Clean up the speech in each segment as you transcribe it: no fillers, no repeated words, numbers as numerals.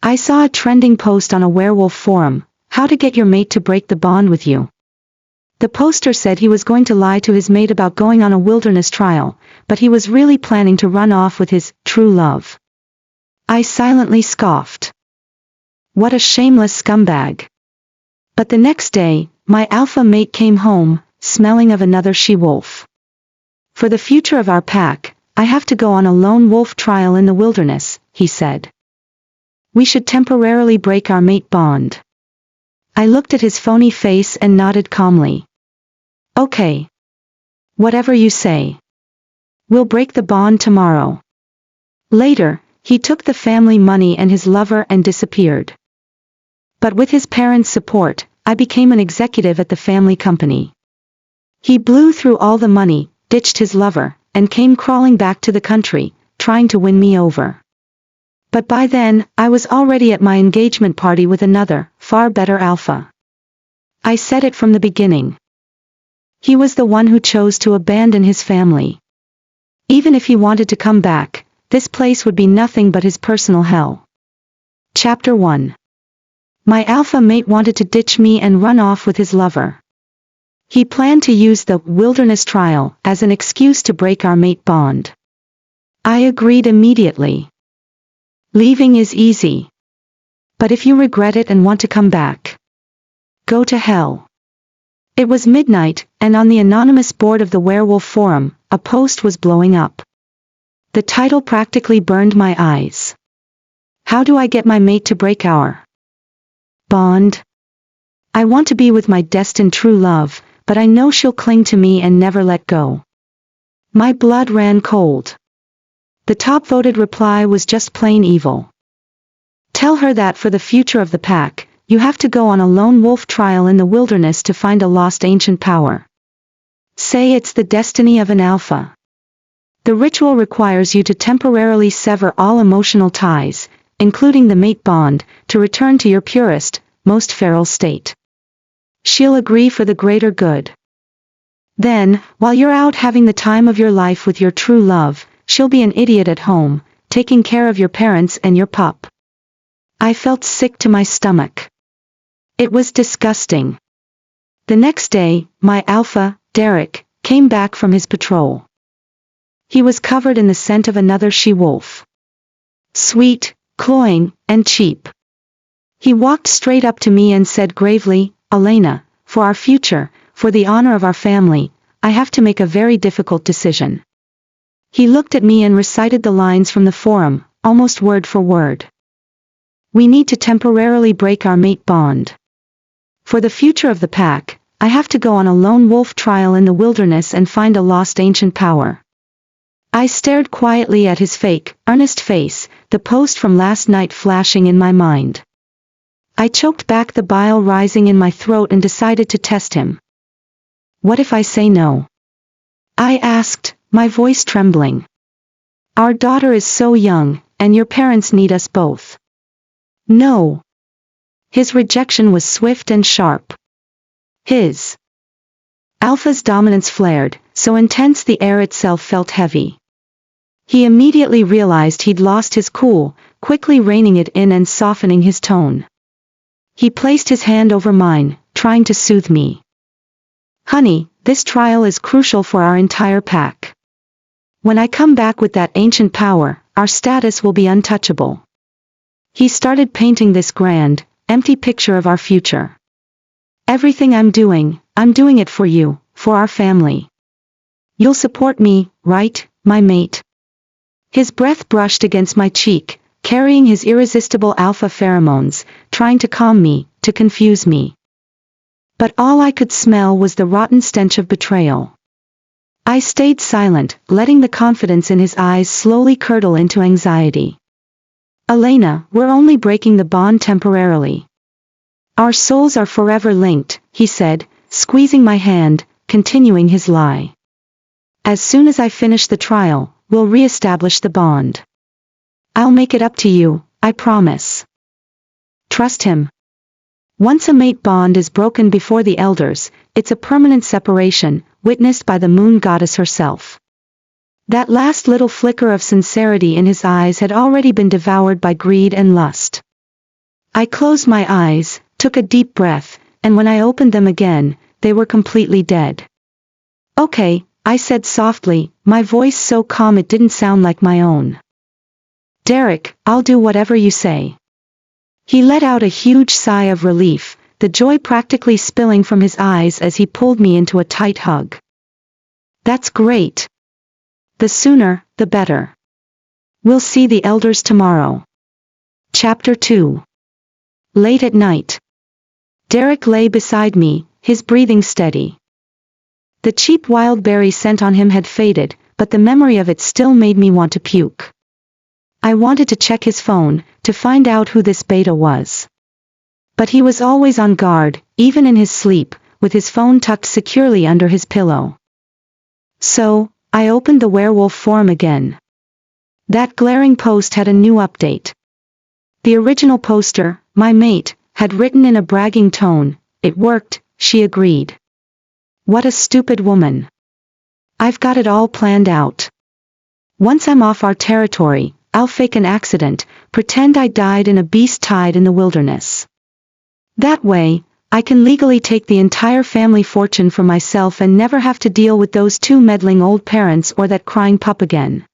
I saw a trending post on a werewolf forum, how to get your mate to break the bond with you. The poster said he was going to lie to his mate about going on a wilderness trial, but he was really planning to run off with his true love. I silently scoffed. What a shameless scumbag. But the next day, my alpha mate came home, smelling of another she-wolf. For the future of our pack, I have to go on a lone wolf trial in the wilderness, he said. We should temporarily break our mate bond. I looked at his phony face and nodded calmly. Okay. Whatever you say. We'll break the bond tomorrow. Later, he took the family money and his lover and disappeared. But with his parents' support, I became an executive at the family company. He blew through all the money, ditched his lover, and came crawling back to the country, trying to win me over. But by then, I was already at my engagement party with another, far better alpha. I said it from the beginning. He was the one who chose to abandon his family. Even if he wanted to come back, this place would be nothing but his personal hell. Chapter 1. My alpha mate wanted to ditch me and run off with his lover. He planned to use the wilderness trial as an excuse to break our mate bond. I agreed immediately. Leaving is easy. But if you regret it and want to come back, go to hell. It was midnight, and on the anonymous board of the werewolf forum, a post was blowing up. The title practically burned my eyes. How do I get my mate to break our bond? I want to be with my destined true love, but I know she'll cling to me and never let go. My blood ran cold. The top voted reply was just plain evil. Tell her that for the future of the pack, you have to go on a lone wolf trial in the wilderness to find a lost ancient power. Say it's the destiny of an alpha. The ritual requires you to temporarily sever all emotional ties, including the mate bond, to return to your purest, most feral state. She'll agree for the greater good. Then, while you're out having the time of your life with your true love, she'll be an idiot at home, taking care of your parents and your pup. I felt sick to my stomach. It was disgusting. The next day, my alpha, Derek, came back from his patrol. He was covered in the scent of another she-wolf. Sweet, cloying, and cheap. He walked straight up to me and said gravely, Elena, for our future, for the honor of our family, I have to make a very difficult decision. He looked at me and recited the lines from the forum, almost word for word. We need to temporarily break our mate bond. For the future of the pack, I have to go on a lone wolf trial in the wilderness and find a lost ancient power. I stared quietly at his fake, earnest face, the post from last night flashing in my mind. I choked back the bile rising in my throat and decided to test him. What if I say no? I asked, my voice trembling. Our daughter is so young, and your parents need us both. No. His rejection was swift and sharp. His alpha's dominance flared, so intense the air itself felt heavy. He immediately realized he'd lost his cool, quickly reining it in and softening his tone. He placed his hand over mine, trying to soothe me. Honey, this trial is crucial for our entire pack. When I come back with that ancient power, our status will be untouchable. He started painting this grand, empty picture of our future. Everything I'm doing it for you, for our family. You'll support me, right, my mate? His breath brushed against my cheek, carrying his irresistible alpha pheromones, trying to calm me, to confuse me. But all I could smell was the rotten stench of betrayal. I stayed silent, letting the confidence in his eyes slowly curdle into anxiety. Elena, we're only breaking the bond temporarily. Our souls are forever linked, he said, squeezing my hand, continuing his lie. As soon as I finish the trial, we'll re-establish the bond. I'll make it up to you, I promise. Trust him. Once a mate bond is broken before the elders, it's a permanent separation, witnessed by the moon goddess herself. That last little flicker of sincerity in his eyes had already been devoured by greed and lust. I closed my eyes, took a deep breath, and when I opened them again, they were completely dead. "Okay," I said softly, my voice so calm it didn't sound like my own. "Derek, I'll do whatever you say." He let out a huge sigh of relief, the joy practically spilling from his eyes as he pulled me into a tight hug. "That's great. The sooner, the better. We'll see the elders tomorrow." Chapter 2. Late at night. Derek lay beside me, his breathing steady. The cheap wild berry scent on him had faded, but the memory of it still made me want to puke. I wanted to check his phone, to find out who this beta was. But he was always on guard, even in his sleep, with his phone tucked securely under his pillow. So, I opened the werewolf forum again. That glaring post had a new update. The original poster, my mate, had written in a bragging tone, "It worked," she agreed. What a stupid woman. I've got it all planned out. Once I'm off our territory, I'll fake an accident, pretend I died in a beast tied in the wilderness. That way, I can legally take the entire family fortune for myself and never have to deal with those two meddling old parents or that crying pup again.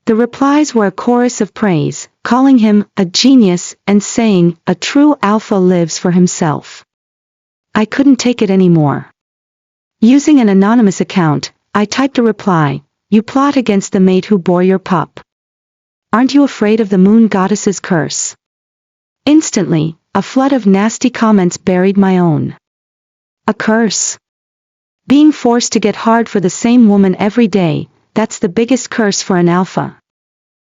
The replies were a chorus of praise, calling him a genius and saying, "A true alpha lives for himself." I couldn't take it anymore. Using an anonymous account, I typed a reply, "You plot against the mate who bore your pup. Aren't you afraid of the moon goddess's curse?" Instantly, a flood of nasty comments buried my own. A curse? Being forced to get hard for the same woman every day, that's the biggest curse for an alpha.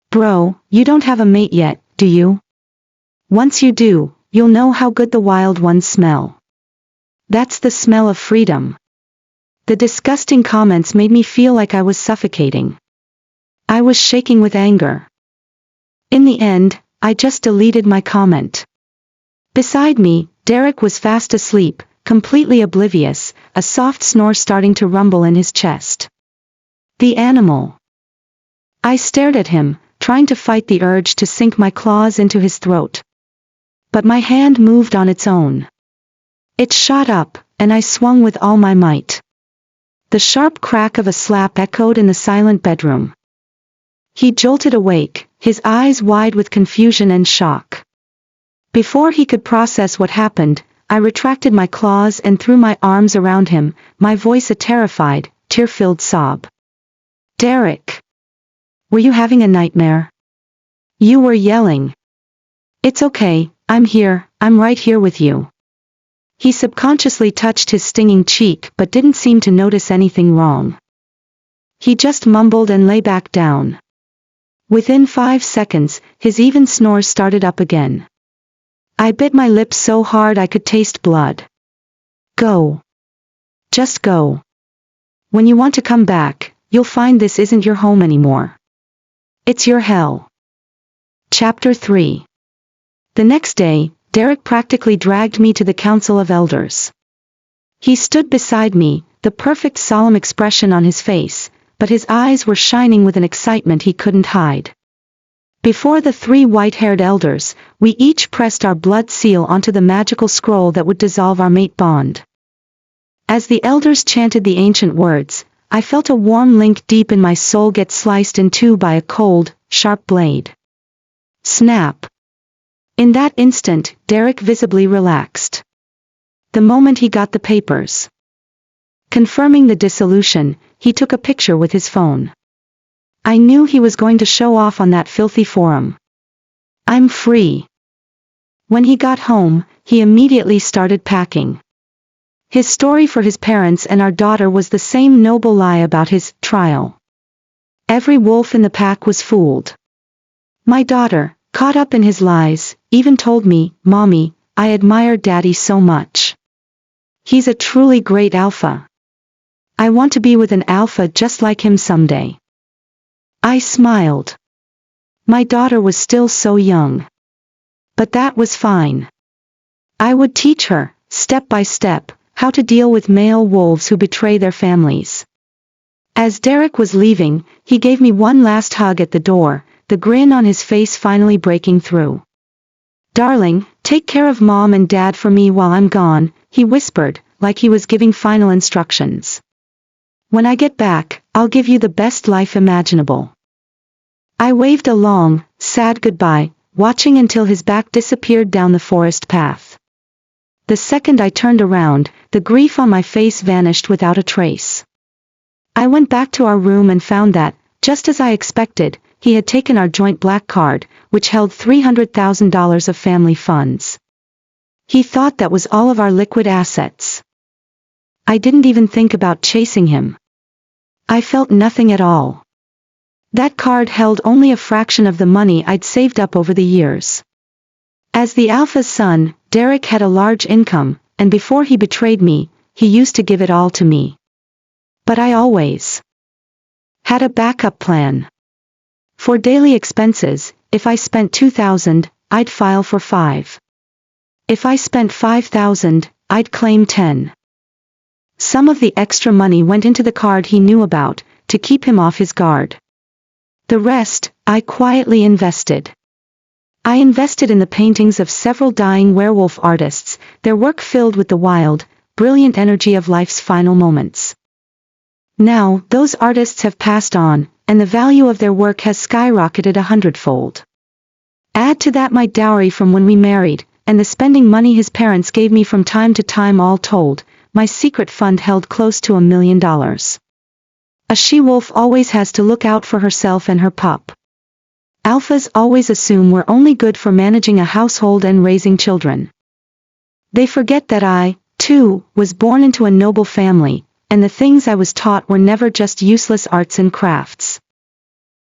Bro, you don't have a mate yet, do you? Once you do, you'll know how good the wild ones smell. That's the smell of freedom. The disgusting comments made me feel like I was suffocating. I was shaking with anger. In the end, I just deleted my comment. Beside me, Derek was fast asleep, completely oblivious, a soft snore starting to rumble in his chest. The animal. I stared at him, trying to fight the urge to sink my claws into his throat. But my hand moved on its own. It shot up, and I swung with all my might. The sharp crack of a slap echoed in the silent bedroom. He jolted awake, his eyes wide with confusion and shock. Before he could process what happened, I retracted my claws and threw my arms around him, my voice a terrified, tear-filled sob. "Derek! Were you having a nightmare? You were yelling." "It's okay, I'm here, I'm right here with you." He subconsciously touched his stinging cheek but didn't seem to notice anything wrong. He just mumbled and lay back down. Within 5 seconds, his even snores started up again. I bit my lips so hard I could taste blood. "Go. Just go. When you want to come back, you'll find this isn't your home anymore. It's your hell." Chapter 3. The next day, Derek practically dragged me to the Council of Elders. He stood beside me, the perfect solemn expression on his face, but his eyes were shining with an excitement he couldn't hide. Before the 3 white-haired elders, we each pressed our blood seal onto the magical scroll that would dissolve our mate bond. As the elders chanted the ancient words, I felt a warm link deep in my soul get sliced in two by a cold, sharp blade. Snap! In that instant, Derek visibly relaxed. The moment he got the papers confirming the dissolution, he took a picture with his phone. I knew he was going to show off on that filthy forum. I'm free. When he got home, he immediately started packing. His story for his parents and our daughter was the same noble lie about his trial. Every wolf in the pack was fooled. My daughter, caught up in his lies, even told me, "Mommy, I admire Daddy so much. He's a truly great alpha. I want to be with an alpha just like him someday." I smiled. My daughter was still so young. But that was fine. I would teach her, step by step, how to deal with male wolves who betray their families. As Derek was leaving, he gave me one last hug at the door, the grin on his face finally breaking through. "Darling, take care of Mom and Dad for me while I'm gone," he whispered, like he was giving final instructions. "When I get back, I'll give you the best life imaginable." I waved a long, sad goodbye, watching until his back disappeared down the forest path. The second I turned around, the grief on my face vanished without a trace. I went back to our room and found that, just as I expected, he had taken our joint black card, which held $300,000 of family funds. He thought that was all of our liquid assets. I didn't even think about chasing him. I felt nothing at all. That card held only a fraction of the money I'd saved up over the years. As the alpha's son, Derek had a large income, and before he betrayed me, he used to give it all to me. But I always had a backup plan. For daily expenses, if I spent $2,000, I'd file for $5,000. If I spent $5,000, I'd claim $10,000. Some of the extra money went into the card he knew about, to keep him off his guard. The rest, I quietly invested. I invested in the paintings of several dying werewolf artists, their work filled with the wild, brilliant energy of life's final moments. Now, those artists have passed on, and the value of their work has skyrocketed 100-fold. Add to that my dowry from when we married, and the spending money his parents gave me from time to time, all told, my secret fund held close to $1 million. A she-wolf always has to look out for herself and her pup. Alphas always assume we're only good for managing a household and raising children. They forget that I, too, was born into a noble family, and the things I was taught were never just useless arts and crafts.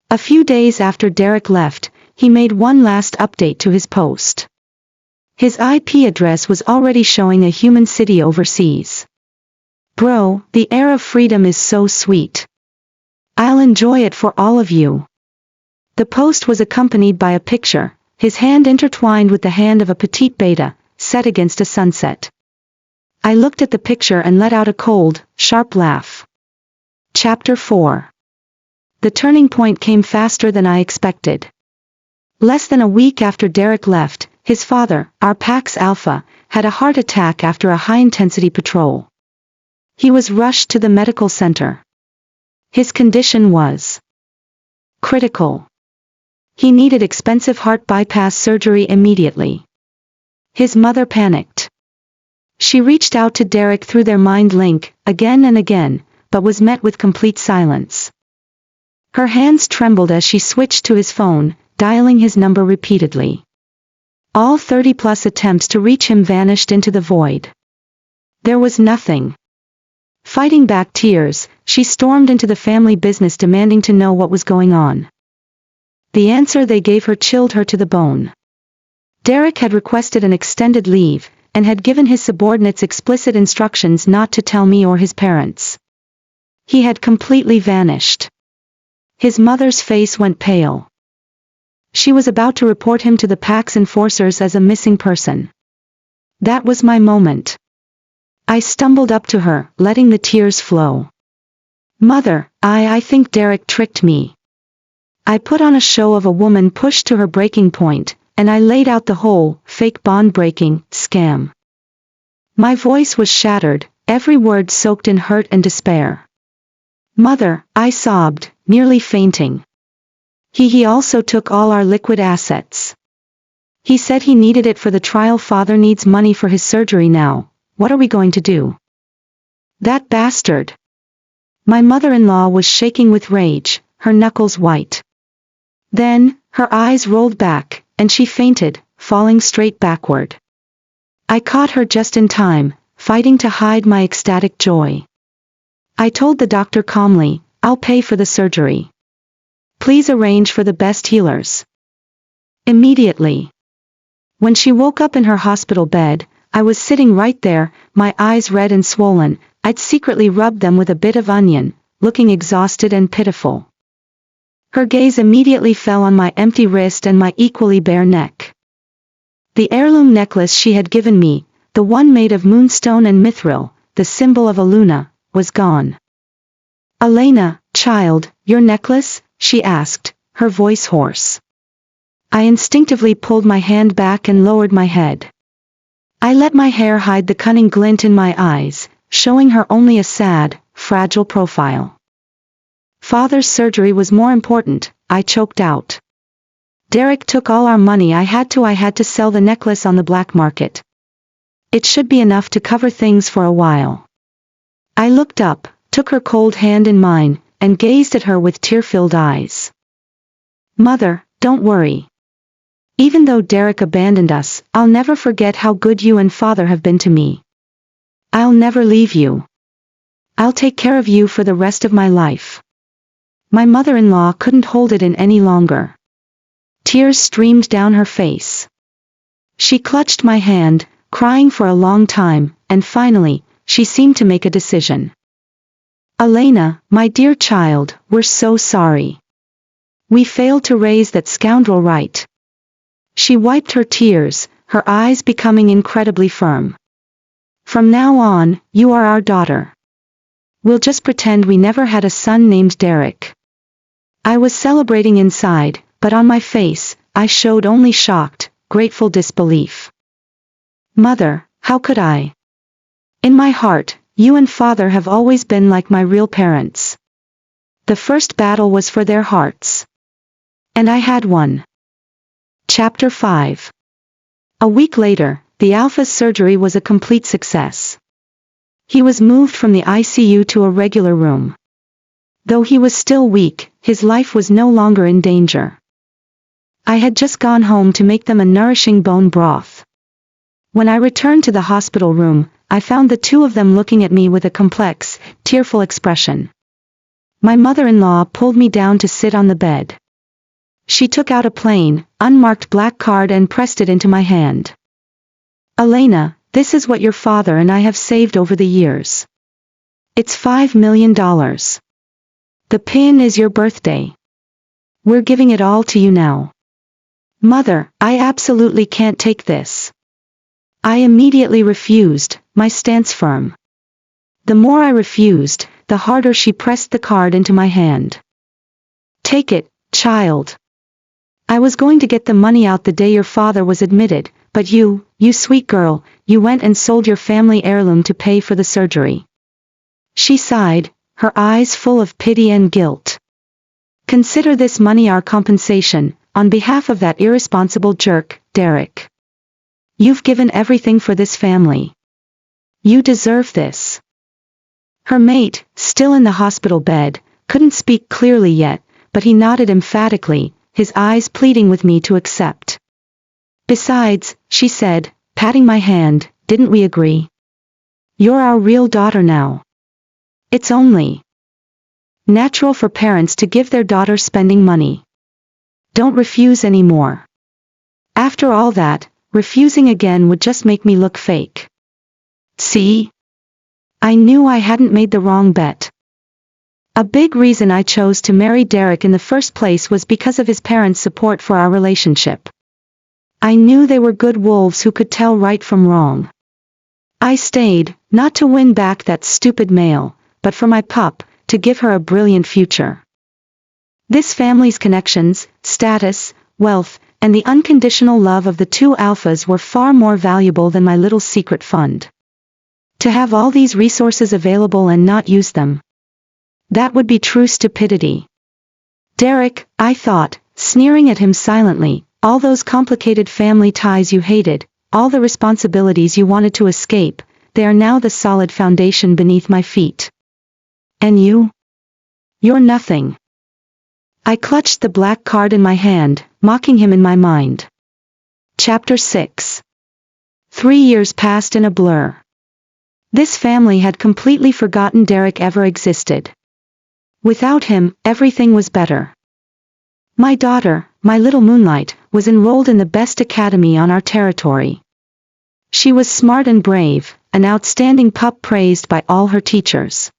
A few days after Derek left, he made one last update to his post. His IP address was already showing a human city overseas. "Bro, the air of freedom is so sweet. I'll enjoy it for all of you." The post was accompanied by a picture, his hand intertwined with the hand of a petite beta, set against a sunset. I looked at the picture and let out a cold, sharp laugh. Chapter 4. The turning point came faster than I expected. Less than a week after Derek left, his father, our pack's alpha, had a heart attack after a high-intensity patrol. He was rushed to the medical center. His condition was critical. He needed expensive heart bypass surgery immediately. His mother panicked. She reached out to Derek through their mind link, again and again, but was met with complete silence. Her hands trembled as she switched to his phone, dialing his number repeatedly. All 30-plus attempts to reach him vanished into the void. There was nothing. Fighting back tears, she stormed into the family business demanding to know what was going on. The answer they gave her chilled her to the bone. Derek had requested an extended leave, and had given his subordinates explicit instructions not to tell me or his parents. He had completely vanished. His mother's face went pale. She was about to report him to the pack's enforcers as a missing person. That was my moment. I stumbled up to her, letting the tears flow. "Mother, I think Derek tricked me." I put on a show of a woman pushed to her breaking point, and I laid out the whole, fake bond-breaking, scam. My voice was shattered, every word soaked in hurt and despair. "Mother," I sobbed, nearly fainting. He also took all our liquid assets. He said he needed it for the trial. Father needs money for his surgery now. What are we going to do?" "That bastard." My mother-in-law was shaking with rage, her knuckles white. Then, her eyes rolled back, and she fainted, falling straight backward. I caught her just in time, fighting to hide my ecstatic joy. I told the doctor calmly, "I'll pay for the surgery. Please arrange for the best healers." Immediately. When she woke up in her hospital bed, I was sitting right there, my eyes red and swollen. I'd secretly rubbed them with a bit of onion, looking exhausted and pitiful. Her gaze immediately fell on my empty wrist and my equally bare neck. The heirloom necklace she had given me, the one made of moonstone and mithril, the symbol of Aluna, was gone. "Elena, child, your necklace?" she asked, her voice hoarse. I instinctively pulled my hand back and lowered my head. I let my hair hide the cunning glint in my eyes, showing her only a sad, fragile profile. Father's surgery was more important, I choked out. Derek took all our money. I had to sell the necklace on the black market. It should be enough to cover things for a while. I looked up, took her cold hand in mine, and gazed at her with tear-filled eyes. Mother, don't worry. Even though Derek abandoned us, I'll never forget how good you and Father have been to me. I'll never leave you. I'll take care of you for the rest of my life. My mother-in-law couldn't hold it in any longer. Tears streamed down her face. She clutched my hand, crying for a long time, and finally, she seemed to make a decision. Elena, my dear child, we're so sorry. We failed to raise that scoundrel right. She wiped her tears, her eyes becoming incredibly firm. From now on, you are our daughter. We'll just pretend we never had a son named Derek. I was celebrating inside, but on my face, I showed only shocked, grateful disbelief. Mother, how could I? In my heart, you and Father have always been like my real parents. The first battle was for their hearts. And I had won. Chapter 5. A week later, the Alpha's surgery was a complete success. He was moved from the ICU to a regular room. Though he was still weak, his life was no longer in danger. I had just gone home to make them a nourishing bone broth. When I returned to the hospital room, I found the two of them looking at me with a complex, tearful expression. My mother-in-law pulled me down to sit on the bed. She took out a plain, unmarked black card and pressed it into my hand. Elena, this is what your father and I have saved over the years. It's $5 million. The pin is your birthday. We're giving it all to you now. Mother, I absolutely can't take this. I immediately refused, my stance firm. The more I refused, the harder she pressed the card into my hand. Take it, child. I was going to get the money out the day your father was admitted, but you sweet girl, you went and sold your family heirloom to pay for the surgery. She sighed, her eyes full of pity and guilt. Consider this money our compensation, on behalf of that irresponsible jerk, Derek. You've given everything for this family. You deserve this. Her mate, still in the hospital bed, couldn't speak clearly yet, but he nodded emphatically, his eyes pleading with me to accept. Besides, she said, patting my hand, didn't we agree? You're our real daughter now. It's only natural for parents to give their daughters spending money. Don't refuse anymore. After all that, refusing again would just make me look fake. See? I knew I hadn't made the wrong bet. A big reason I chose to marry Derek in the first place was because of his parents' support for our relationship. I knew they were good wolves who could tell right from wrong. I stayed, not to win back that stupid male, but for my pup, to give her a brilliant future. This family's connections, status, wealth, and the unconditional love of the two alphas were far more valuable than my little secret fund. To have all these resources available and not use them. That would be true stupidity. Derek, I thought, sneering at him silently, all those complicated family ties you hated, all the responsibilities you wanted to escape, they are now the solid foundation beneath my feet. And you? You're nothing. I clutched the black card in my hand, mocking him in my mind. Chapter 6. 3 years passed in a blur. This family had completely forgotten Derek ever existed. Without him, everything was better. My daughter, my little Moonlight, was enrolled in the best academy on our territory. She was smart and brave, an outstanding pup praised by all her teachers.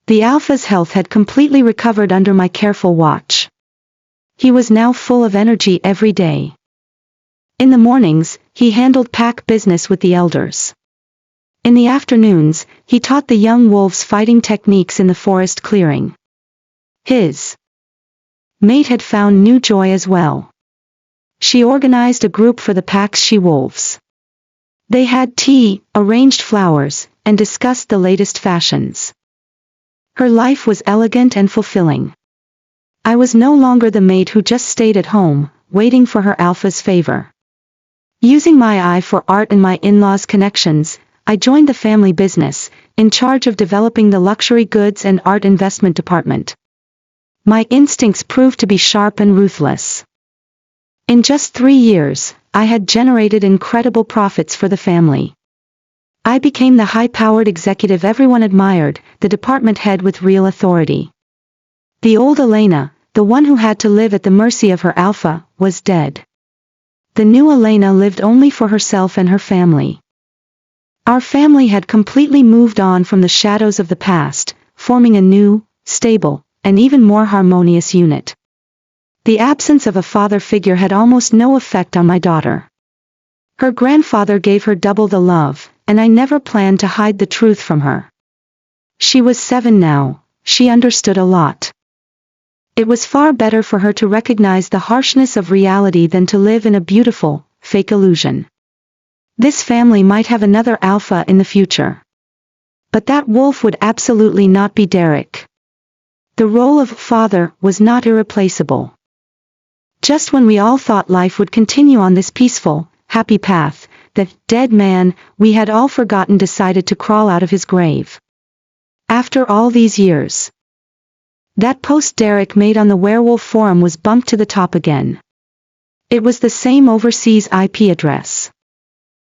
The Alpha's health had completely recovered under my careful watch. He was now full of energy every day. In the mornings, he handled pack business with the elders. In the afternoons, he taught the young wolves fighting techniques in the forest clearing. His mate had found new joy as well. She organized a group for the pack's she-wolves. They had tea, arranged flowers, and discussed the latest fashions. Her life was elegant and fulfilling. I was no longer the maid who just stayed at home, waiting for her alpha's favor. Using my eye for art and my in-laws' connections, I joined the family business, in charge of developing the luxury goods and art investment department. My instincts proved to be sharp and ruthless. In just 3 years, I had generated incredible profits for the family. I became the high-powered executive everyone admired, the department head with real authority. The old Elena, the one who had to live at the mercy of her alpha, was dead. The new Elena lived only for herself and her family. Our family had completely moved on from the shadows of the past, forming a new, stable, and even more harmonious unit. The absence of a father figure had almost no effect on my daughter. Her grandfather gave her double the love, and I never planned to hide the truth from her. She was 7 now, she understood a lot. It was far better for her to recognize the harshness of reality than to live in a beautiful, fake illusion. This family might have another alpha in the future. But that wolf would absolutely not be Derek. The role of father was not irreplaceable. Just when we all thought life would continue on this peaceful, happy path, the dead man we had all forgotten decided to crawl out of his grave. After all these years. That post Derek made on the werewolf forum was bumped to the top again. It was the same overseas IP address.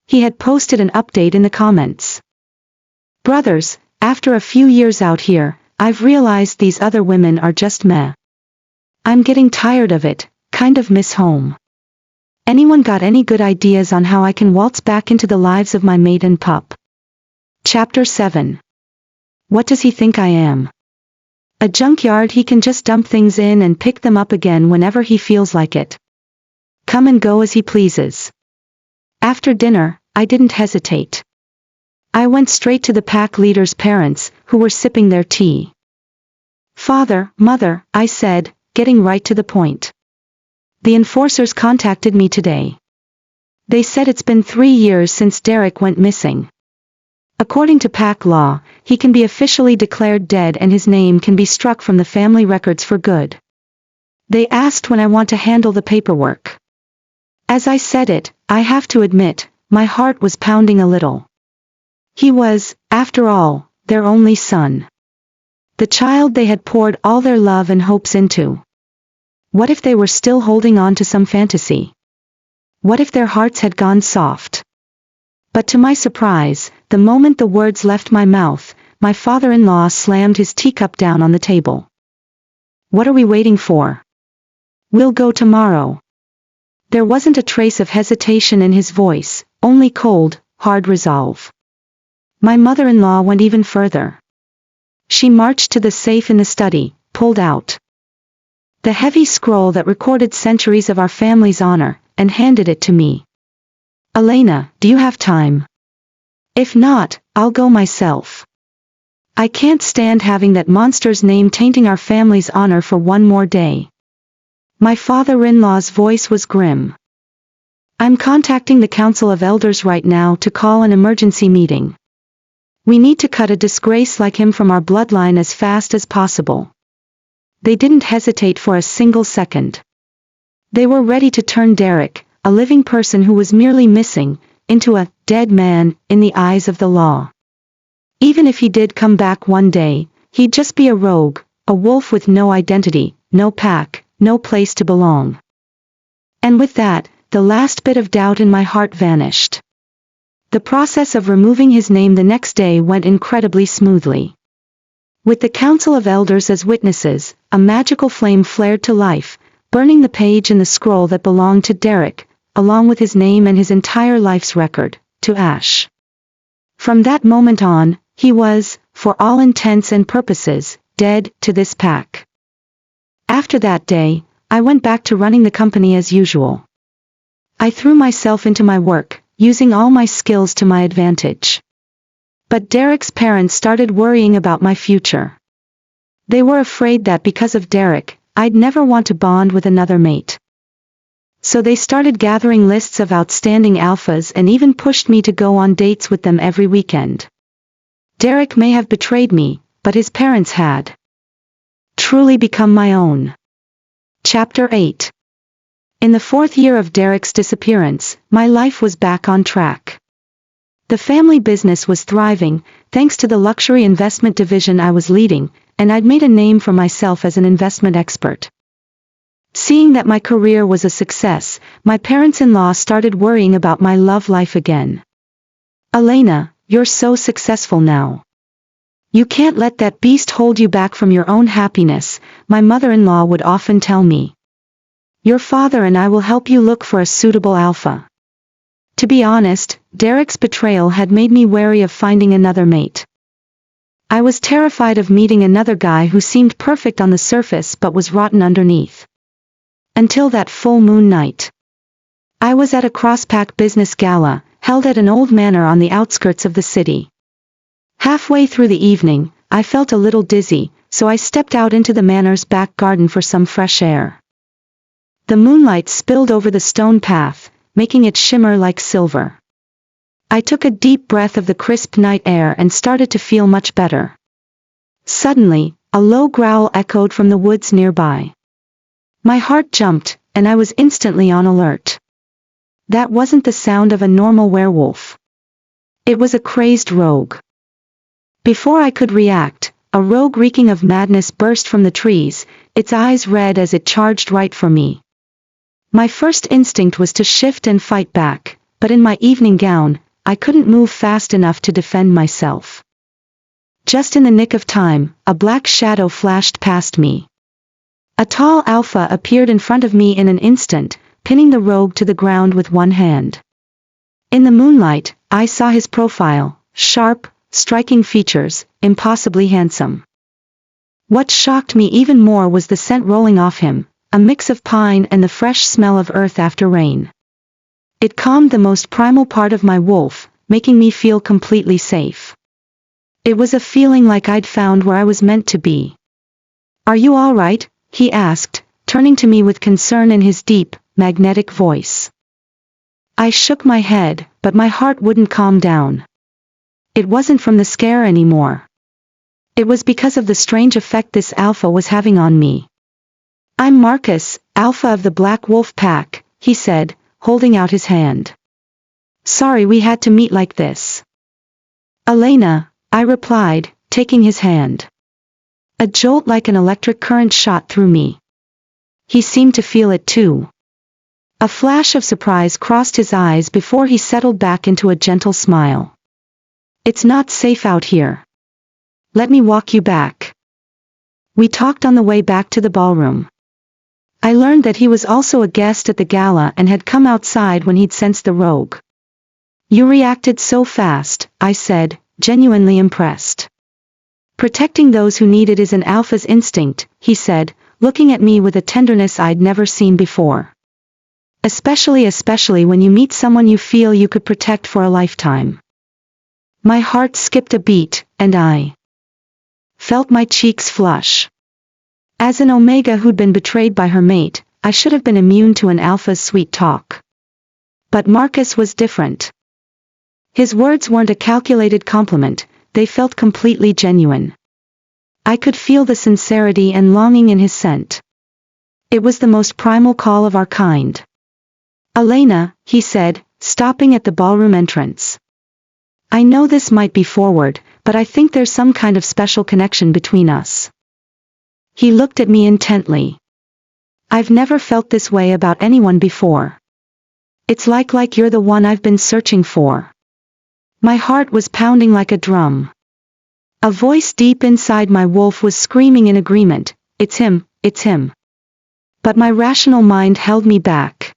He had posted an update in the comments. Brothers, after a few years out here, I've realized these other women are just meh. I'm getting tired of it, kind of miss home. Anyone got any good ideas on how I can waltz back into the lives of my mate and pup? Chapter 7. What does he think I am? A junkyard he can just dump things in and pick them up again whenever he feels like it. Come and go as he pleases. After dinner, I didn't hesitate. I went straight to the pack leader's parents, who were sipping their tea. Father, mother, I said, getting right to the point. The enforcers contacted me today. They said it's been 3 years since Derek went missing. According to pack law, he can be officially declared dead and his name can be struck from the family records for good. They asked when I want to handle the paperwork. As I said it, I have to admit, my heart was pounding a little. He was, after all, their only son. The child they had poured all their love and hopes into. What if they were still holding on to some fantasy? What if their hearts had gone soft? But to my surprise, the moment the words left my mouth, my father-in-law slammed his teacup down on the table. What are we waiting for? We'll go tomorrow. There wasn't a trace of hesitation in his voice, only cold, hard resolve. My mother-in-law went even further. She marched to the safe in the study, pulled out the heavy scroll that recorded centuries of our family's honor, and handed it to me. Elena, do you have time? If not, I'll go myself. I can't stand having that monster's name tainting our family's honor for one more day. My father-in-law's voice was grim. I'm contacting the Council of Elders right now to call an emergency meeting. We need to cut a disgrace like him from our bloodline as fast as possible. They didn't hesitate for a single second. They were ready to turn Derek, a living person who was merely missing, into a dead man in the eyes of the law. Even if he did come back one day, he'd just be a rogue, a wolf with no identity, no pack, no place to belong. And with that, the last bit of doubt in my heart vanished. The process of removing his name the next day went incredibly smoothly. With the Council of Elders as witnesses, a magical flame flared to life, burning the page in the scroll that belonged to Derek, along with his name and his entire life's record, to ash. From that moment on, he was, for all intents and purposes, dead to this pack. After that day, I went back to running the company as usual. I threw myself into my work, using all my skills to my advantage. But Derek's parents started worrying about my future. They were afraid that because of Derek, I'd never want to bond with another mate. So they started gathering lists of outstanding alphas and even pushed me to go on dates with them every weekend. Derek may have betrayed me, but his parents had truly become my own. Chapter 8. In the 4th year of Derek's disappearance, my life was back on track. The family business was thriving, thanks to the luxury investment division I was leading, and I'd made a name for myself as an investment expert. Seeing that my career was a success, my parents-in-law started worrying about my love life again. "Elena, you're so successful now. You can't let that beast hold you back from your own happiness," my mother-in-law would often tell me. "Your father and I will help you look for a suitable alpha." To be honest, Derek's betrayal had made me wary of finding another mate. I was terrified of meeting another guy who seemed perfect on the surface but was rotten underneath. Until that full moon night. I was at a cross-pack business gala, held at an old manor on the outskirts of the city. Halfway through the evening, I felt a little dizzy, so I stepped out into the manor's back garden for some fresh air. The moonlight spilled over the stone path, making it shimmer like silver. I took a deep breath of the crisp night air and started to feel much better. Suddenly, a low growl echoed from the woods nearby. My heart jumped, and I was instantly on alert. That wasn't the sound of a normal werewolf. It was a crazed rogue. Before I could react, a rogue reeking of madness burst from the trees, its eyes red as it charged right for me. My first instinct was to shift and fight back, but in my evening gown, I couldn't move fast enough to defend myself. Just in the nick of time, a black shadow flashed past me. A tall alpha appeared in front of me in an instant, pinning the rogue to the ground with one hand. In the moonlight, I saw his profile, sharp, striking features, impossibly handsome. What shocked me even more was the scent rolling off him, a mix of pine and the fresh smell of earth after rain. It calmed the most primal part of my wolf, making me feel completely safe. It was a feeling like I'd found where I was meant to be. "Are you all right?" he asked, turning to me with concern in his deep, magnetic voice. I shook my head, but my heart wouldn't calm down. It wasn't from the scare anymore. It was because of the strange effect this alpha was having on me. "I'm Marcus, alpha of the Black Wolf Pack," he said, holding out his hand. "Sorry we had to meet like this." "Elena," I replied, taking his hand. A jolt like an electric current shot through me. He seemed to feel it too. A flash of surprise crossed his eyes before he settled back into a gentle smile. "It's not safe out here. Let me walk you back." We talked on the way back to the ballroom. I learned that he was also a guest at the gala and had come outside when he'd sensed the rogue. "You reacted so fast," I said, genuinely impressed. "Protecting those who need it is an alpha's instinct," he said, looking at me with a tenderness I'd never seen before. Especially when you meet someone you feel you could protect for a lifetime." My heart skipped a beat, and I felt my cheeks flush. As an Omega who'd been betrayed by her mate, I should have been immune to an alpha's sweet talk. But Marcus was different. His words weren't a calculated compliment, they felt completely genuine. I could feel the sincerity and longing in his scent. It was the most primal call of our kind. "Elena," he said, stopping at the ballroom entrance. "I know this might be forward, but I think there's some kind of special connection between us." He looked at me intently. "I've never felt this way about anyone before. It's like you're the one I've been searching for." My heart was pounding like a drum. A voice deep inside my wolf was screaming in agreement, "It's him, it's him." But my rational mind held me back.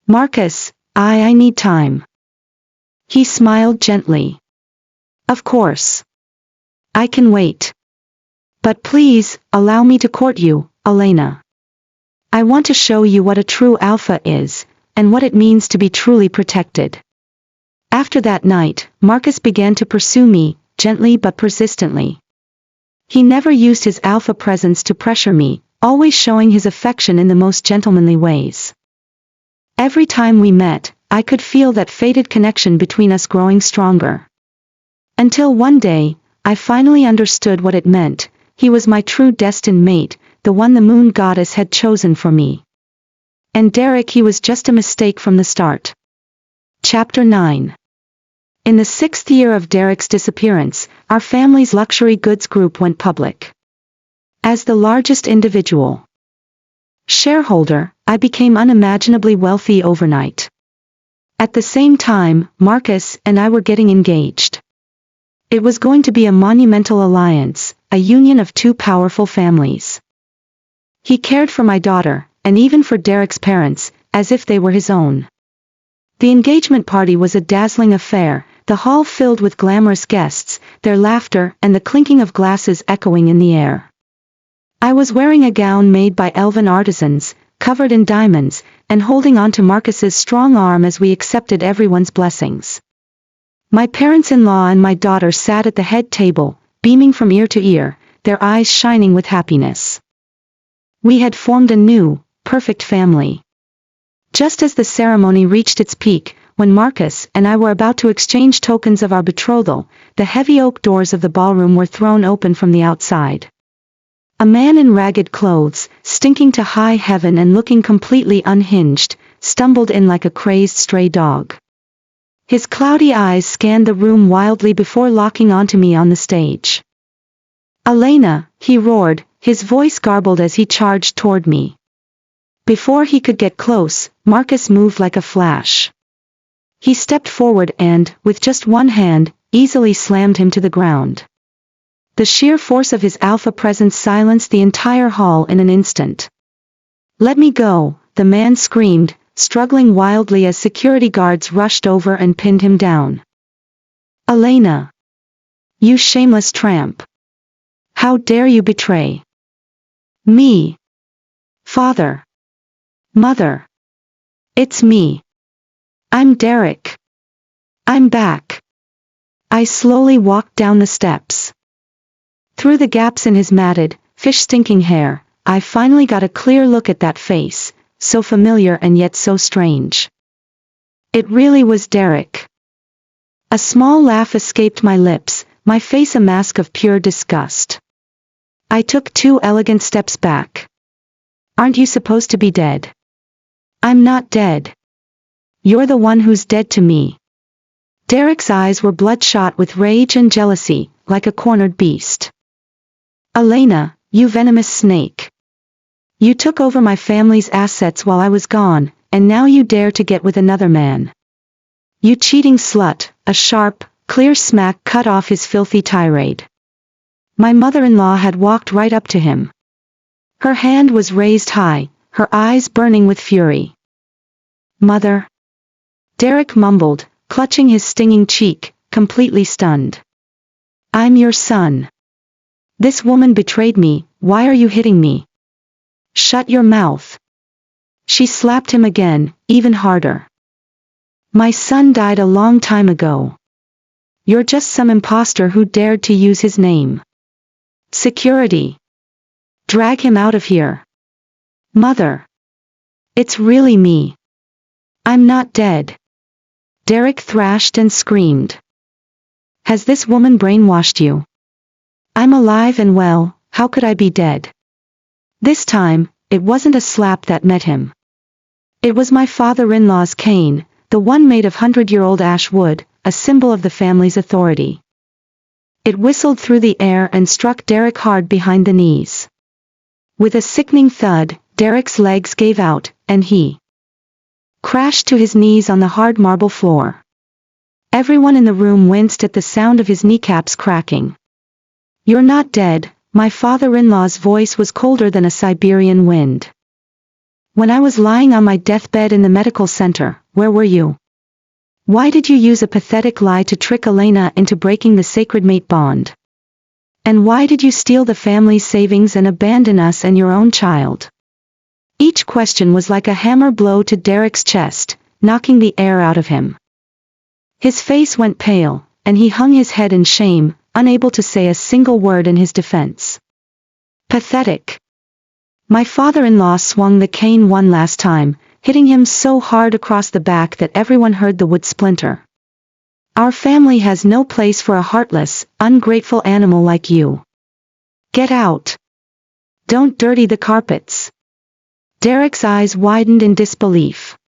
"Marcus, I need time." He smiled gently. "Of course. I can wait. But please, allow me to court you, Elena. I want to show you what a true alpha is, and what it means to be truly protected." After that night, Marcus began to pursue me, gently but persistently. He never used his alpha presence to pressure me, always showing his affection in the most gentlemanly ways. Every time we met, I could feel that fated connection between us growing stronger. Until one day, I finally understood what it meant. He was my true destined mate, the one the moon goddess had chosen for me. And Derek, he was just a mistake from the start. Chapter 9. In the 6th year of Derek's disappearance, our family's luxury goods group went public. As the largest individual shareholder, I became unimaginably wealthy overnight. At the same time, Marcus and I were getting engaged. It was going to be a monumental alliance, a union of two powerful families. He cared for my daughter, and even for Derek's parents, as if they were his own. The engagement party was a dazzling affair, the hall filled with glamorous guests, their laughter and the clinking of glasses echoing in the air. I was wearing a gown made by elven artisans, covered in diamonds, and holding on to Marcus's strong arm as we accepted everyone's blessings. My parents-in-law and my daughter sat at the head table, beaming from ear to ear, their eyes shining with happiness. We had formed a new, perfect family. Just as the ceremony reached its peak, when Marcus and I were about to exchange tokens of our betrothal, the heavy oak doors of the ballroom were thrown open from the outside. A man in ragged clothes, stinking to high heaven and looking completely unhinged, stumbled in like a crazed stray dog. His cloudy eyes scanned the room wildly before locking onto me on the stage. "Elena," he roared, his voice garbled as he charged toward me. Before he could get close, Marcus moved like a flash. He stepped forward and, with just one hand, easily slammed him to the ground. The sheer force of his alpha presence silenced the entire hall in an instant. "Let me go," the man screamed, struggling wildly as security guards rushed over and pinned him down. "Elena! You shameless tramp! How dare you betray me? Father! Mother! It's me! I'm Derek! I'm back!" I slowly walked down the steps. Through the gaps in his matted, fish-stinking hair, I finally got a clear look at that face, so familiar and yet so strange. It really was Derek. A small laugh escaped my lips, my face a mask of pure disgust. I took 2 elegant steps back. "Aren't you supposed to be dead?" "I'm not dead. You're the one who's dead to me." Derek's eyes were bloodshot with rage and jealousy, like a cornered beast. "Elena, you venomous snake. You took over my family's assets while I was gone, and now you dare to get with another man. You cheating slut!" A sharp, clear smack cut off his filthy tirade. My mother-in-law had walked right up to him. Her hand was raised high, her eyes burning with fury. "Mother?" Derek mumbled, clutching his stinging cheek, completely stunned. "I'm your son. This woman betrayed me, why are you hitting me?" "Shut your mouth." She slapped him again, even harder. "My son died a long time ago. You're just some imposter who dared to use his name. Security! Drag him out of here." "Mother! It's really me. I'm not dead." Derek thrashed and screamed. "Has this woman brainwashed you? I'm alive and well, how could I be dead?" This time, it wasn't a slap that met him. It was my father-in-law's cane, the one made of 100-year-old ash wood, a symbol of the family's authority. It whistled through the air and struck Derek hard behind the knees. With a sickening thud, Derek's legs gave out, and he crashed to his knees on the hard marble floor. Everyone in the room winced at the sound of his kneecaps cracking. "You're not dead," my father-in-law's voice was colder than a Siberian wind. "When I was lying on my deathbed in the medical center, where were you? Why did you use a pathetic lie to trick Elena into breaking the sacred mate bond? And why did you steal the family's savings and abandon us and your own child?" Each question was like a hammer blow to Derek's chest, knocking the air out of him. His face went pale, and he hung his head in shame, unable to say a single word in his defense. "Pathetic." My father-in-law swung the cane one last time, hitting him so hard across the back that everyone heard the wood splinter. Our family has no place for a heartless, ungrateful animal like you. Get out. Don't dirty the carpets. Derek's eyes widened in disbelief.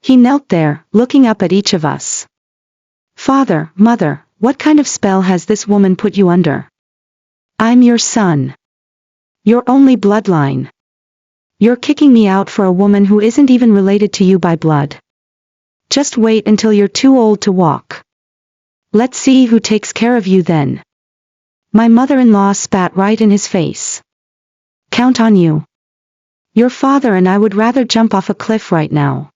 He knelt there, looking up at each of us. Father, Mother, what kind of spell has this woman put you under? I'm your son. Your only bloodline. You're kicking me out for a woman who isn't even related to you by blood. Just wait until you're too old to walk. Let's see who takes care of you then. My mother-in-law spat right in his face. Count on you. Your father and I would rather jump off a cliff right now.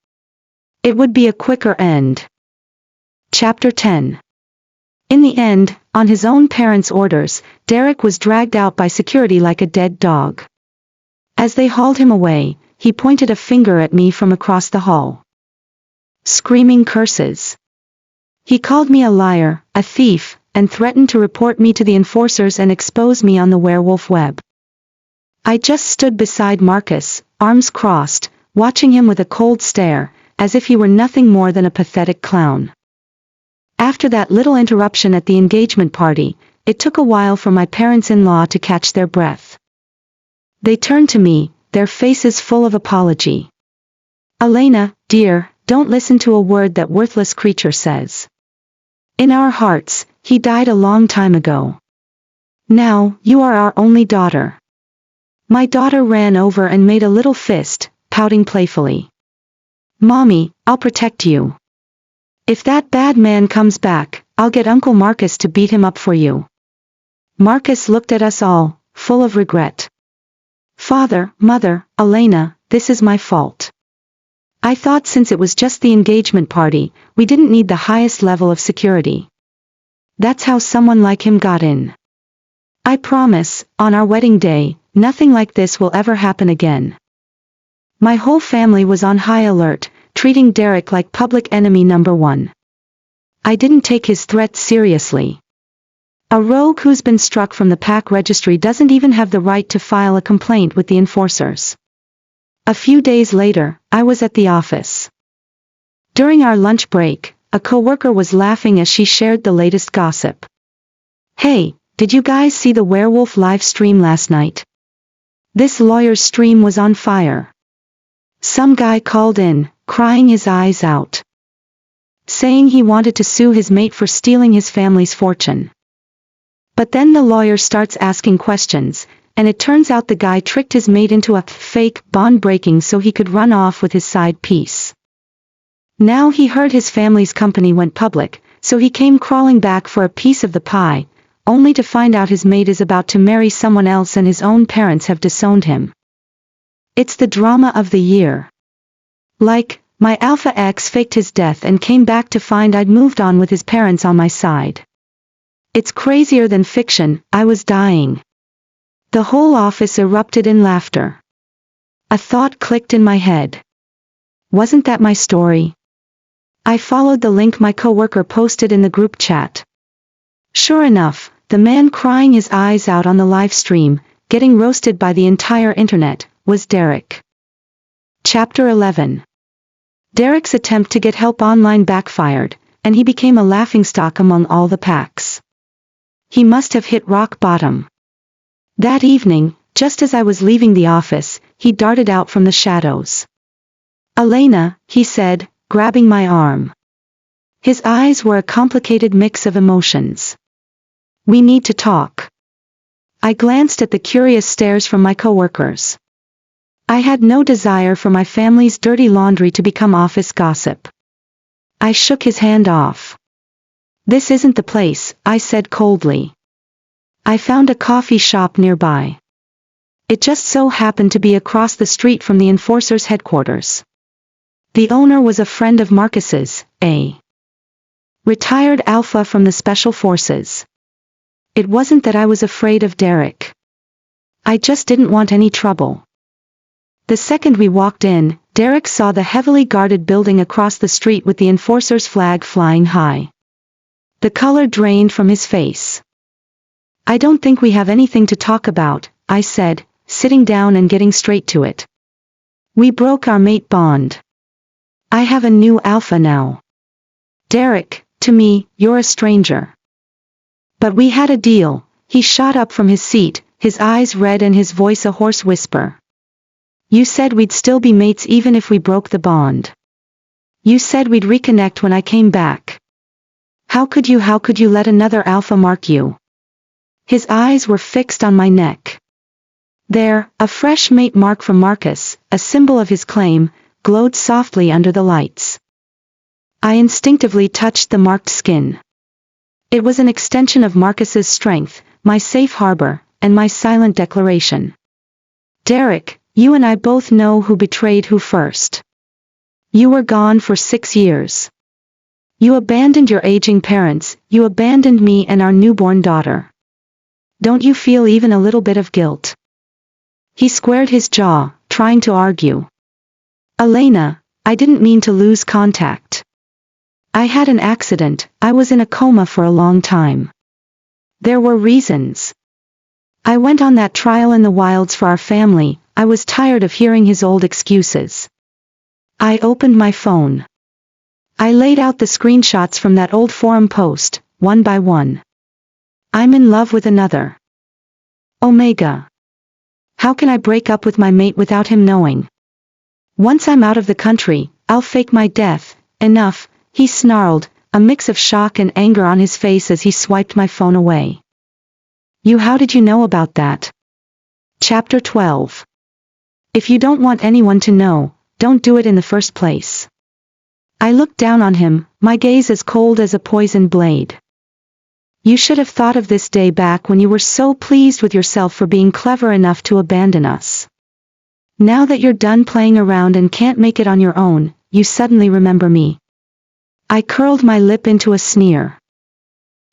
It would be a quicker end. Chapter 10. In the end, on his own parents' orders, Derek was dragged out by security like a dead dog. As they hauled him away, he pointed a finger at me from across the hall. Screaming curses. He called me a liar, a thief, and threatened to report me to the enforcers and expose me on the werewolf web. I just stood beside Marcus, arms crossed, watching him with a cold stare, as if he were nothing more than a pathetic clown. After that little interruption at the engagement party, it took a while for my parents-in-law to catch their breath. They turned to me, their faces full of apology. Elena, dear, don't listen to a word that worthless creature says. In our hearts, he died a long time ago. Now, you are our only daughter. My daughter ran over and made a little fist, pouting playfully. Mommy, I'll protect you. If that bad man comes back, I'll get Uncle Marcus to beat him up for you. Marcus looked at us all, full of regret. Father, Mother, Elena, this is my fault. I thought since it was just the engagement party, we didn't need the highest level of security. That's how someone like him got in. I promise, on our wedding day, nothing like this will ever happen again. My whole family was on high alert, treating Derek like public enemy number one. I didn't take his threats seriously. A rogue who's been struck from the pack registry doesn't even have the right to file a complaint with the enforcers. A few days later, I was at the office. During our lunch break, a coworker was laughing as she shared the latest gossip. Hey, did you guys see the werewolf live stream last night? This lawyer's stream was on fire. Some guy called in, crying his eyes out, saying he wanted to sue his mate for stealing his family's fortune. But then the lawyer starts asking questions, and it turns out the guy tricked his mate into a fake bond breaking so he could run off with his side piece. Now he heard his family's company went public, so he came crawling back for a piece of the pie, only to find out his mate is about to marry someone else and his own parents have disowned him. It's the drama of the year. Like, my Alpha X faked his death and came back to find I'd moved on with his parents on my side. It's crazier than fiction, I was dying. The whole office erupted in laughter. A thought clicked in my head. Wasn't that my story? I followed the link my coworker posted in the group chat. Sure enough, the man crying his eyes out on the live stream, getting roasted by the entire internet, was Derek. Chapter 11. Derek's attempt to get help online backfired, and he became a laughingstock among all the packs. He must have hit rock bottom. That evening, just as I was leaving the office, he darted out from the shadows. Elena, he said, grabbing my arm. His eyes were a complicated mix of emotions. We need to talk. I glanced at the curious stares from my coworkers. I had no desire for my family's dirty laundry to become office gossip. I shook his hand off. This isn't the place, I said coldly. I found a coffee shop nearby. It just so happened to be across the street from the enforcer's headquarters. The owner was a friend of Marcus's, a retired alpha from the special forces. It wasn't that I was afraid of Derek. I just didn't want any trouble. The second we walked in, Derek saw the heavily guarded building across the street with the enforcer's flag flying high. The color drained from his face. I don't think we have anything to talk about, I said, sitting down and getting straight to it. We broke our mate bond. I have a new alpha now. Derek, to me, you're a stranger. But we had a deal. He shot up from his seat, his eyes red and his voice a hoarse whisper. You said we'd still be mates even if we broke the bond. You said we'd reconnect when I came back. How could you let another alpha mark you? His eyes were fixed on my neck. There, a fresh mate mark from Marcus, a symbol of his claim, glowed softly under the lights. I instinctively touched the marked skin. It was an extension of Marcus's strength, my safe harbor, and my silent declaration. Derek, you and I both know who betrayed who first. You were gone for 6 years. You abandoned your aging parents, you abandoned me and our newborn daughter. Don't you feel even a little bit of guilt? He squared his jaw, trying to argue. Elena, I didn't mean to lose contact. I had an accident, I was in a coma for a long time. There were reasons. I went on that trial in the wilds for our family, I was tired of hearing his old excuses. I opened my phone. I laid out the screenshots from that old forum post, one by one. I'm in love with another. Omega. How can I break up with my mate without him knowing? Once I'm out of the country, I'll fake my death. Enough, he snarled, a mix of shock and anger on his face as he swiped my phone away. How did you know about that? Chapter 12. If you don't want anyone to know, don't do it in the first place. I looked down on him, my gaze as cold as a poisoned blade. You should have thought of this day back when you were so pleased with yourself for being clever enough to abandon us. Now that you're done playing around and can't make it on your own, you suddenly remember me. I curled my lip into a sneer.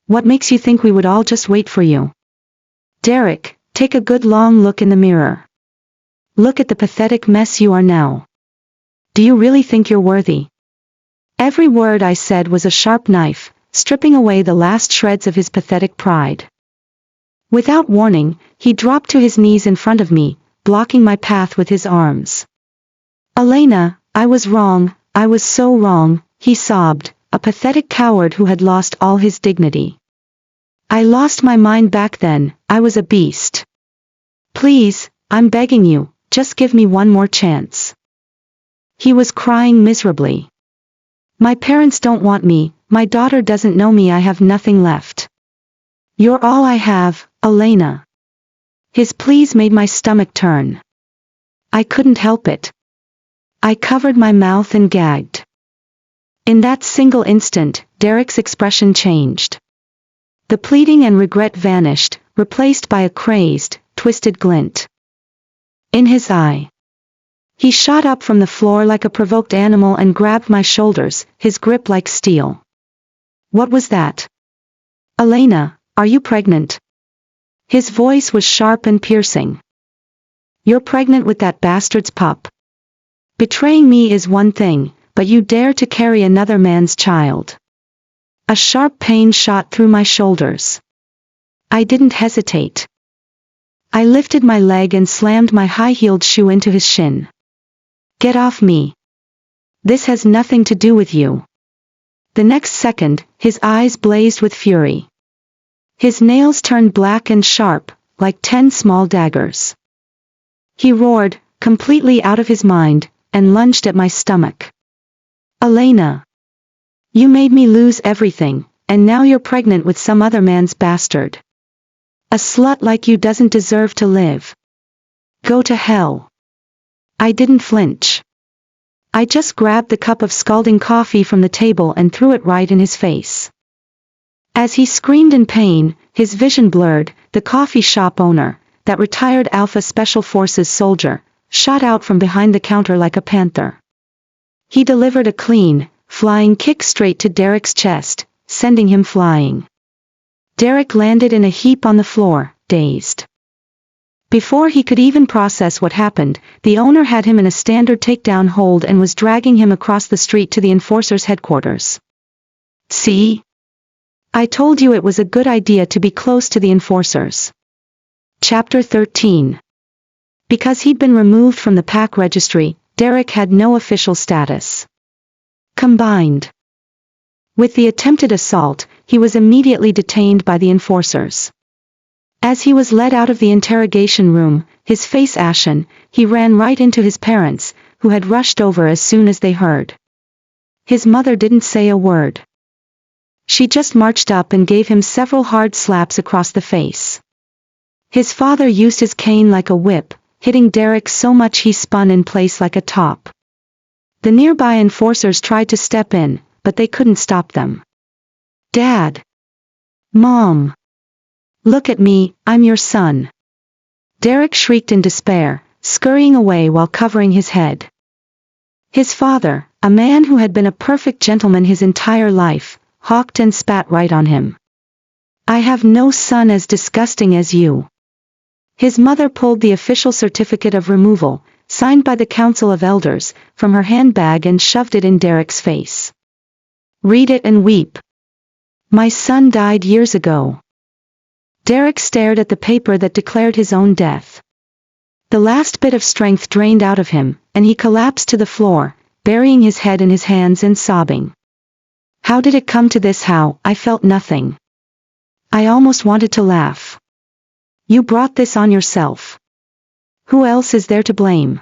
What makes you think we would all just wait for you? Derek, take a good long look in the mirror. Look at the pathetic mess you are now. Do you really think you're worthy? Every word I said was a sharp knife, stripping away the last shreds of his pathetic pride. Without warning, he dropped to his knees in front of me, blocking my path with his arms. Elena, I was wrong, I was so wrong, he sobbed, a pathetic coward who had lost all his dignity. I lost my mind back then, I was a beast. Please, I'm begging you, just give me one more chance. He was crying miserably. My parents don't want me, my daughter doesn't know me, I have nothing left. You're all I have, Elena. His pleas made my stomach turn. I couldn't help it. I covered my mouth and gagged. In that single instant, Derek's expression changed. The pleading and regret vanished, replaced by a crazed, twisted glint. In his eye. He shot up from the floor like a provoked animal and grabbed my shoulders, his grip like steel. What was that? Elena, are you pregnant? His voice was sharp and piercing. You're pregnant with that bastard's pup. Betraying me is one thing, but you dare to carry another man's child. A sharp pain shot through my shoulders. I didn't hesitate. I lifted my leg and slammed my high-heeled shoe into his shin. Get off me. This has nothing to do with you. The next second, his eyes blazed with fury. His nails turned black and sharp, like 10 small daggers. He roared, completely out of his mind, and lunged at my stomach. Elena. You made me lose everything, and now you're pregnant with some other man's bastard. A slut like you doesn't deserve to live. Go to hell. I didn't flinch. I just grabbed the cup of scalding coffee from the table and threw it right in his face. As he screamed in pain, his vision blurred, the coffee shop owner, that retired Alpha Special Forces soldier, shot out from behind the counter like a panther. He delivered a clean, flying kick straight to Derek's chest, sending him flying. Derek landed in a heap on the floor, dazed. Before he could even process what happened, the owner had him in a standard takedown hold and was dragging him across the street to the enforcer's headquarters. See? I told you it was a good idea to be close to the enforcers. Chapter 13. Because he'd been removed from the pack registry, Derek had no official status. Combined with the attempted assault, he was immediately detained by the enforcers. As he was led out of the interrogation room, his face ashen, he ran right into his parents, who had rushed over as soon as they heard. His mother didn't say a word. She just marched up and gave him several hard slaps across the face. His father used his cane like a whip, hitting Derek so much he spun in place like a top. The nearby enforcers tried to step in, but they couldn't stop them. "Dad! Mom! Look at me, I'm your son!" Derek shrieked in despair, scurrying away while covering his head. His father, a man who had been a perfect gentleman his entire life, hawked and spat right on him. "I have no son as disgusting as you." His mother pulled the official certificate of removal, signed by the Council of Elders, from her handbag and shoved it in Derek's face. "Read it and weep. My son died years ago." Derek stared at the paper that declared his own death. The last bit of strength drained out of him, and he collapsed to the floor, burying his head in his hands and sobbing. "How did it come to this? How? I felt nothing. I almost wanted to laugh. You brought this on yourself. Who else is there to blame?"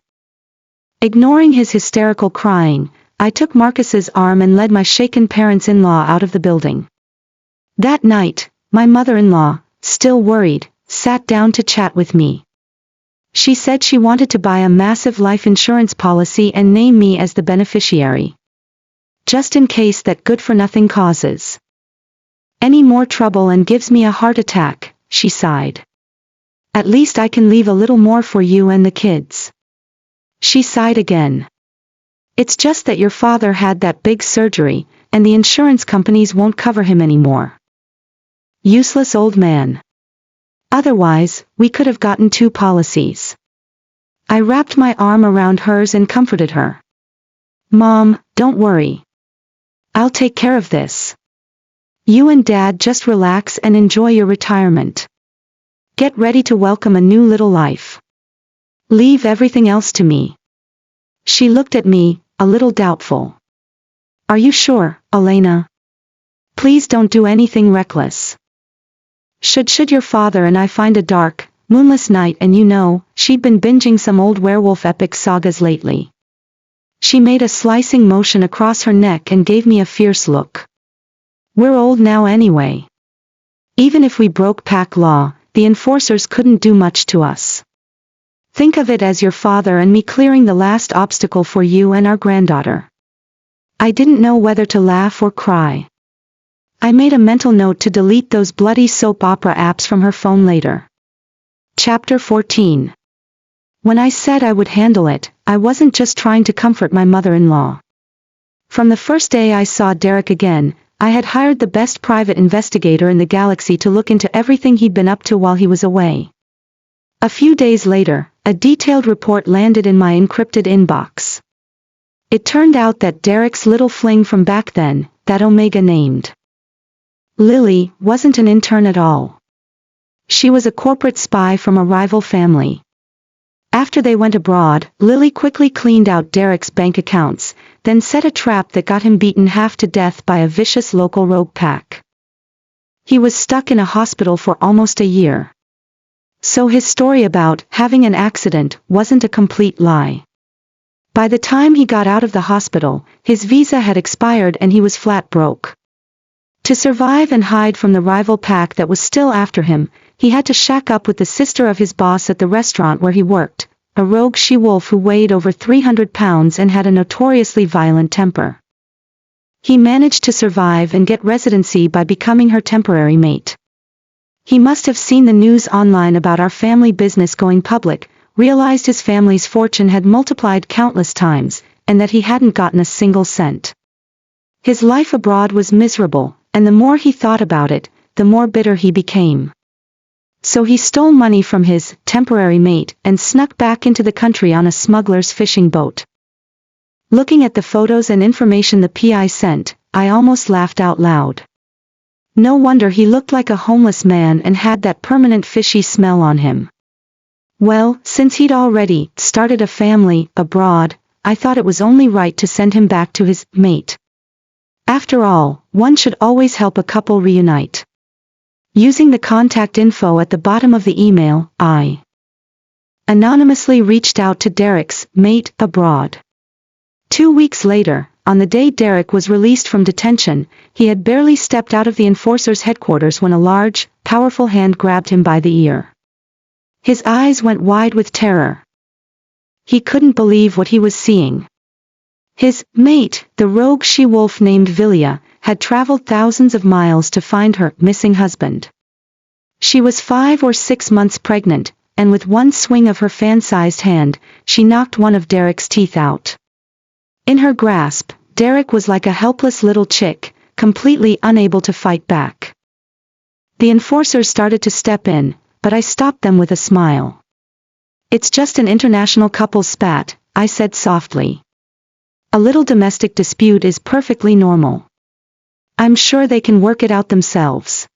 Ignoring his hysterical crying, I took Marcus's arm and led my shaken parents-in-law out of the building. That night, my mother-in-law, still worried, sat down to chat with me. She said she wanted to buy a massive life insurance policy and name me as the beneficiary. Just in case that good-for-nothing causes any more trouble and gives me a heart attack, she sighed. "At least I can leave a little more for you and the kids." She sighed again. "It's just that your father had that big surgery, and the insurance companies won't cover him anymore." Useless old man. Otherwise, we could have gotten 2 policies. I wrapped my arm around hers and comforted her. "Mom, don't worry. I'll take care of this. You and Dad just relax and enjoy your retirement. Get ready to welcome a new little life. Leave everything else to me." She looked at me, a little doubtful. "Are you sure, Elena? Please don't do anything reckless. Should your father and I find a dark, moonless night and she'd been binging some old werewolf epic sagas lately." She made a slicing motion across her neck and gave me a fierce look. "We're old now anyway. Even if we broke pack law, the enforcers couldn't do much to us. Think of it as your father and me clearing the last obstacle for you and our granddaughter." I didn't know whether to laugh or cry. I made a mental note to delete those bloody soap opera apps from her phone later. Chapter 14. When I said I would handle it, I wasn't just trying to comfort my mother-in-law. From the first day I saw Derek again, I had hired the best private investigator in the galaxy to look into everything he'd been up to while he was away. A few days later, a detailed report landed in my encrypted inbox. It turned out that Derek's little fling from back then, that Omega named Lily, wasn't an intern at all. She was a corporate spy from a rival family. After they went abroad, Lily quickly cleaned out Derek's bank accounts, then set a trap that got him beaten half to death by a vicious local rogue pack. He was stuck in a hospital for almost a year. So his story about having an accident wasn't a complete lie. By the time he got out of the hospital, his visa had expired and he was flat broke. To survive and hide from the rival pack that was still after him, he had to shack up with the sister of his boss at the restaurant where he worked, a rogue she-wolf who weighed over 300 pounds and had a notoriously violent temper. He managed to survive and get residency by becoming her temporary mate. He must have seen the news online about our family business going public, realized his family's fortune had multiplied countless times, and that he hadn't gotten a single cent. His life abroad was miserable, and the more he thought about it, the more bitter he became. So he stole money from his temporary mate and snuck back into the country on a smuggler's fishing boat. Looking at the photos and information the PI sent, I almost laughed out loud. No wonder he looked like a homeless man and had that permanent fishy smell on him. Well, since he'd already started a family abroad, I thought it was only right to send him back to his mate. After all, one should always help a couple reunite. Using the contact info at the bottom of the email, I anonymously reached out to Derek's mate abroad. 2 weeks later, on the day Derek was released from detention, he had barely stepped out of the enforcer's headquarters when a large, powerful hand grabbed him by the ear. His eyes went wide with terror. He couldn't believe what he was seeing. His mate, the rogue she-wolf named Vilya, had traveled thousands of miles to find her missing husband. She was 5 or 6 months pregnant, and with one swing of her fan-sized hand, she knocked one of Derek's teeth out. In her grasp, Derek was like a helpless little chick, completely unable to fight back. The enforcers started to step in, but I stopped them with a smile. "It's just an international couple's spat," I said softly. "A little domestic dispute is perfectly normal. I'm sure they can work it out themselves."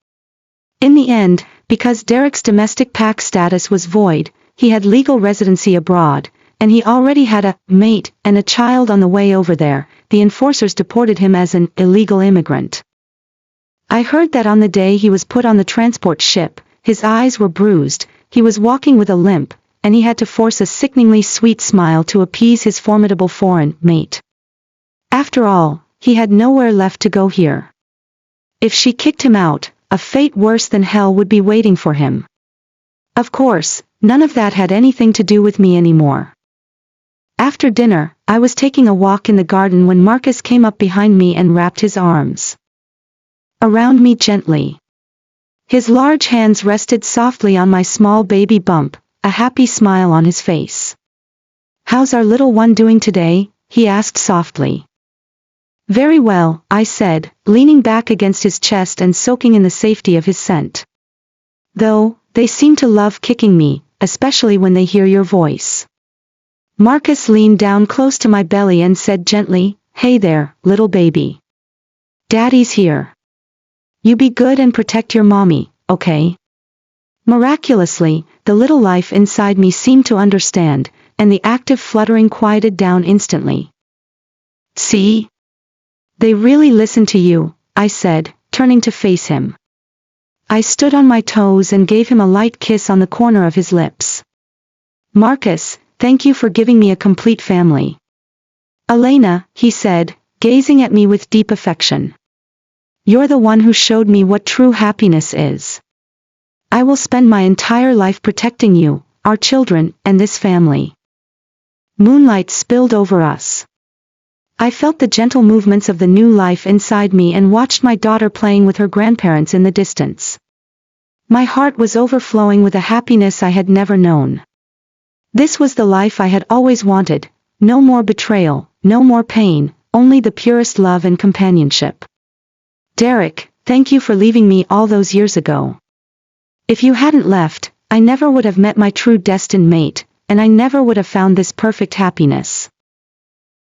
In the end, because Derek's domestic pact status was void, he had legal residency abroad, and he already had a mate and a child on the way over there. The enforcers deported him as an illegal immigrant. I heard that on the day he was put on the transport ship, his eyes were bruised, he was walking with a limp, and he had to force a sickeningly sweet smile to appease his formidable foreign mate. After all, he had nowhere left to go here. If she kicked him out, a fate worse than hell would be waiting for him. Of course, none of that had anything to do with me anymore. After dinner, I was taking a walk in the garden when Marcus came up behind me and wrapped his arms around me gently. His large hands rested softly on my small baby bump, a happy smile on his face. "How's our little one doing today?" he asked softly. "Very well," I said, leaning back against his chest and soaking in the safety of his scent. "Though, they seem to love kicking me, especially when they hear your voice." Marcus leaned down close to my belly and said gently, "Hey there, little baby. Daddy's here. You be good and protect your mommy, okay?" Miraculously, the little life inside me seemed to understand, and the active fluttering quieted down instantly. "See? They really listen to you," I said, turning to face him. I stood on my toes and gave him a light kiss on the corner of his lips. "Marcus, thank you for giving me a complete family." "Elena," he said, gazing at me with deep affection. "You're the one who showed me what true happiness is. I will spend my entire life protecting you, our children, and this family." Moonlight spilled over us. I felt the gentle movements of the new life inside me and watched my daughter playing with her grandparents in the distance. My heart was overflowing with a happiness I had never known. This was the life I had always wanted: no more betrayal, no more pain, only the purest love and companionship. "Derek, thank you for leaving me all those years ago. If you hadn't left, I never would have met my true destined mate, and I never would have found this perfect happiness."